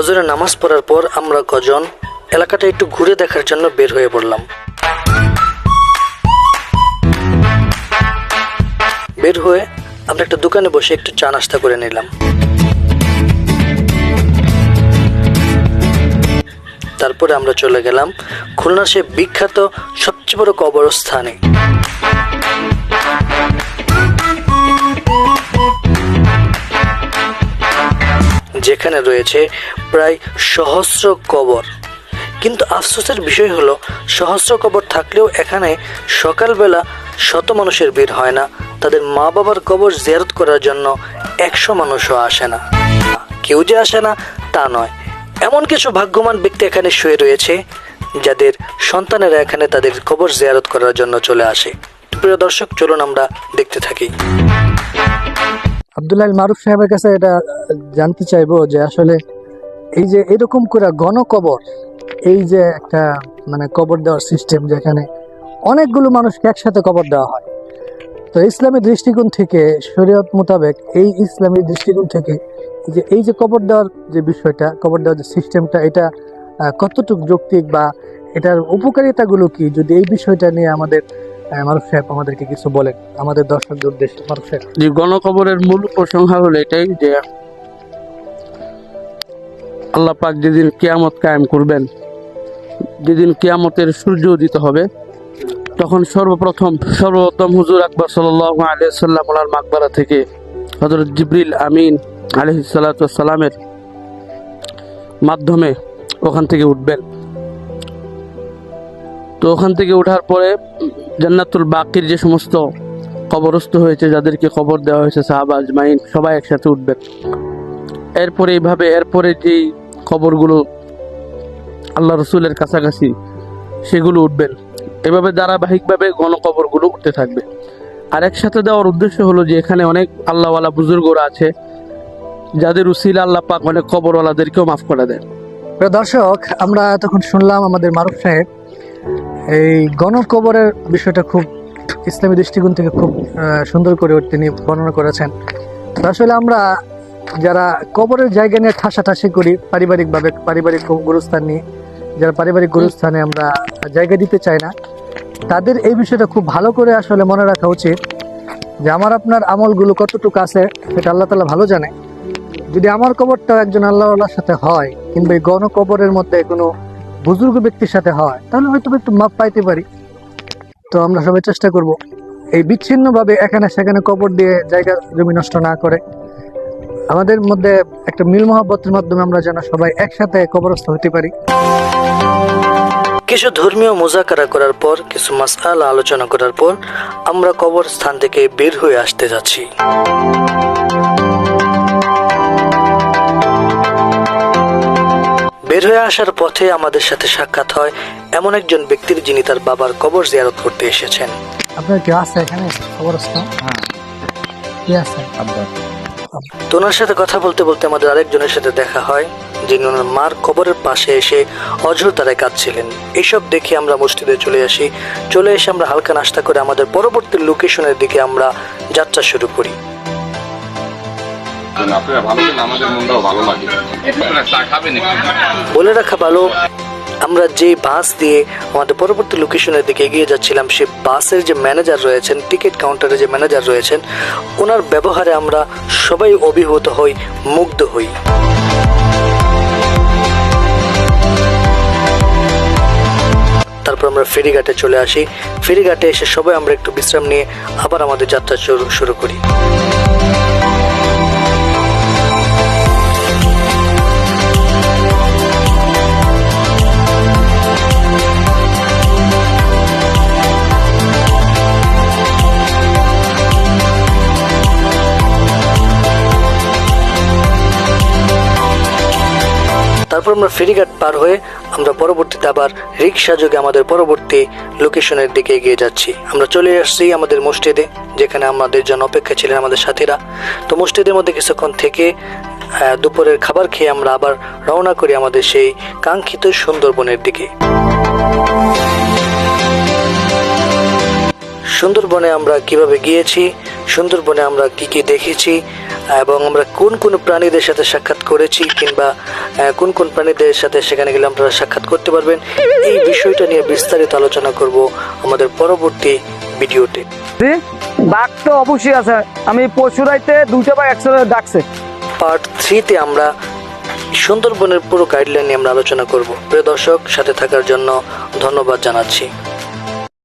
ফজরের নামাজ পড়ার পর আমরা কজন এলাকাটা একটু ঘুরে দেখার জন্য বের হয়ে পড়লাম। বের হয়ে আমরা একটা দোকানে বসে একটু চা নাস্তা করে নিলাম। তারপরে আমরা চলে গেলাম খুলনার সে বিখ্যাত সবচেয়ে বড় কবরস্থানে। যেখানে রয়েছে প্রায় সহস্র কবর। কিন্তু আফসোসের বিষয় হলো সহস্র কবর থাকলেও এখানে সকালবেলা শত মানুষের ভিড় হয় না। তাদের মা বাবার কবর জিয়ারত করার জন্য 100 মানুষও আসে না। কেউ যে আসে না তা নয়, এমন কিছু ভাগ্যবান ব্যক্তি এখানে শুয়ে রয়েছে যাদের সন্তানেরা এখানে তাদের কবর জিয়ারত করার জন্য চলে আসে। প্রিয় দর্শক, চলুন আমরা দেখতে থাকি। আব্দুল্লাহ মারুফ সাহেবের কাছে এটা জানতে চাইবো যে আসলে এই যে এরকম করে গণকবর, এই যে একটা মানে কবর দেওয়ার সিস্টেম যেখানে অনেকগুলো মানুষকে একসাথে কবর দেওয়া হয়, তো ইসলামী দৃষ্টিকোণ থেকে, শরীয়ত মোতাবেক এই ইসলামী দৃষ্টিকোণ থেকে এই যে কবর দেওয়ার যে বিষয়টা, কবর দেওয়ার যে সিস্টেমটা, এটা কতটুকু যৌক্তিক বা এটার উপকারিতাগুলো কি, যদি এই বিষয়টা নিয়ে আমাদের মারুফ সাহেব আমাদেরকে কিছু বলেন আমাদের দর্শকদের উদ্দেশ্যে। মারুফ সাহেব। যে গণকবরের মূল প্রসঙ্গ হলো এটাই যে আল্লাহ পাক যেদিন কিয়ামত কায়েম করবেন, যেদিন কিয়ামতের সূর্য উদিত হবে, তখন সর্বপ্রথম হুজুর আকবর সাল্লাল্লাহু আলাইহি ওয়াসাল্লাম ওনার মাকবারা থেকে হযরত জিবরিল আমিন আলাইহিস সালাতু ওয়াস সালামের মাধ্যমে ওখান থেকে উঠবেন। তো ওখান থেকে ওঠার পরে জান্নাতুল বাকির যে সমস্ত কবরস্থ হয়েছে, যাদেরকে কবর দেওয়া হয়েছে, সাহাবা আজমাইন সবাই একসাথে উঠবেন। এরপরে যেই কবরগুলো আল্লাহ রসুলের কাছাকাছি সেগুলো উঠবেন। এভাবে ধারাবাহিকভাবে গণকবরগুলো উঠতে থাকবে। আর একসাথে দেওয়ার উদ্দেশ্য হলো যে এখানে অনেক আল্লাহওয়ালা বুজুর্গরা আছে যাদের উসিলা আল্লাহ পাক অনেক কবরওয়ালাদেরকেও মাফ করে দেন। প্রিয় দর্শক, আমরা তখন শুনলাম আমাদের মারুফ সাহেব এই গণকবরের বিষয়টা খুব ইসলামী দৃষ্টিকোণ থেকে খুব সুন্দর করে তিনি বর্ণনা করেছেন। তো আসলে আমরা যারা কবরের জায়গা নিয়ে ঠাসাঠাসি করি পারিবারিক গুরুস্থান নিয়ে, যারা পারিবারিক গুরুস্থানে আমরা জায়গা দিতে চাই না, তাদের এই বিষয়টা খুব ভালো করে আসলে মনে রাখা উচিত যে আমার আপনার আমলগুলো কতটুকু আছে সেটা আল্লাহ তাআলা ভালো জানে। যদি আমার কবরটা একজন আল্লাহওয়ালার সাথে হয় কিংবা এই গণকবরের মধ্যে কোনো বুজুর্গ ব্যক্তির সাথে হয়, তাহলে হয়তো একটু মাপ পাইতে পারি। তো আমরা সবাই চেষ্টা করব এই বিচ্ছিন্নভাবে এখানে সেখানে কবর দিয়ে জায়গা জমি নষ্ট না করে আমাদের মধ্যে একটা মিল মহব্বতের মাধ্যমে আমরা যেন সবাই একসাথে কবরস্থ হতে পারি। কিছু ধর্মীয় মুজাকারা করার পর, কিছু মাসআলা আলোচনা করার পর আমরা কবরস্থান থেকে বের হয়ে আসতে যাচ্ছি। বের হয়ে আসার পথে আমাদের সাথে সাক্ষাৎ হয় এমন একজন ব্যক্তির যিনি তার বাবার কবর জিয়ারত করতে এসেছেন। আপনার কি আছে এখানে কবরস্থান? হ্যাঁ, কি আছে? তো ওনার সাথে কথা বলতে বলতে আমাদের আরেকজনের সাথে দেখা হয় যিনি ওনার মার কবরের পাশে এসে অঝোর তারায় কাঁদছিলেন। এইসব দেখে আমরা মসজিদে চলে এসে আমরা হালকা নাস্তা করে আমাদের পরবর্তী লোকেশনের দিকে আমরা যাত্রা শুরু করি। বলে রাখা ভালো, আমরা যে বাস দিয়ে আমাদের পরবর্তী লোকেশনের দিকে এগিয়ে যাচ্ছিলাম, সেই বাসের যে ম্যানেজার রয়েছেন, টিকিট কাউন্টারে যে ম্যানেজার রয়েছেন, ওনার ব্যবহারে আমরা সবাই অভিভূত হই, মুগ্ধ হই। তারপর আমরা ফেরিঘাটে চলে আসি। ফেরিঘাটে এসে সবাই আমরা একটু বিশ্রাম নিয়ে আবার আমাদের যাত্রা শুরু করি। তারপর আমরা ফেরিঘাট পার হয়ে আমরা পরবর্তীতে আবার রিক্সা যোগে আমাদের পরবর্তী লোকেশনের দিকে এগিয়ে যাচ্ছি। আমরা চলে আসছি আমাদের মসজিদে, যেখানে আমাদের জন্য অপেক্ষা ছিলেন আমাদের সাথীরা। তো মসজিদের মধ্যে কিছুক্ষণ থেকে দুপুরের খাবার খেয়ে আমরা আবার রওনা করি আমাদের সেই কাঙ্ক্ষিত সুন্দরবনের দিকে। সুন্দরবনে আমরা কিভাবে গিয়েছি, সুন্দরবনে আমরা কি কি দেখেছি এবং আমরা কোন কোন প্রাণীদের সাথে সাক্ষাৎ করেছি কিংবা কোন কোন প্রাণীদের সাথে সেখানে গেলে আপনারা সাক্ষাৎ করতে পারবেন, এই বিষয়টা নিয়ে বিস্তারিত আলোচনা করব আমাদের পরবর্তী ভিডিওতে। বাঘ তো অবশ্যই আছে, আমি পরশুরাইতে 2টা বাঘ একসাথে ডাকছে। পার্ট 3-তে আমরা সুন্দরবনের পুরো গাইডলাইন নিয়ে আমরা আলোচনা করব। প্রিয় দর্শক, সাথে থাকার জন্য ধন্যবাদ জানাচ্ছি।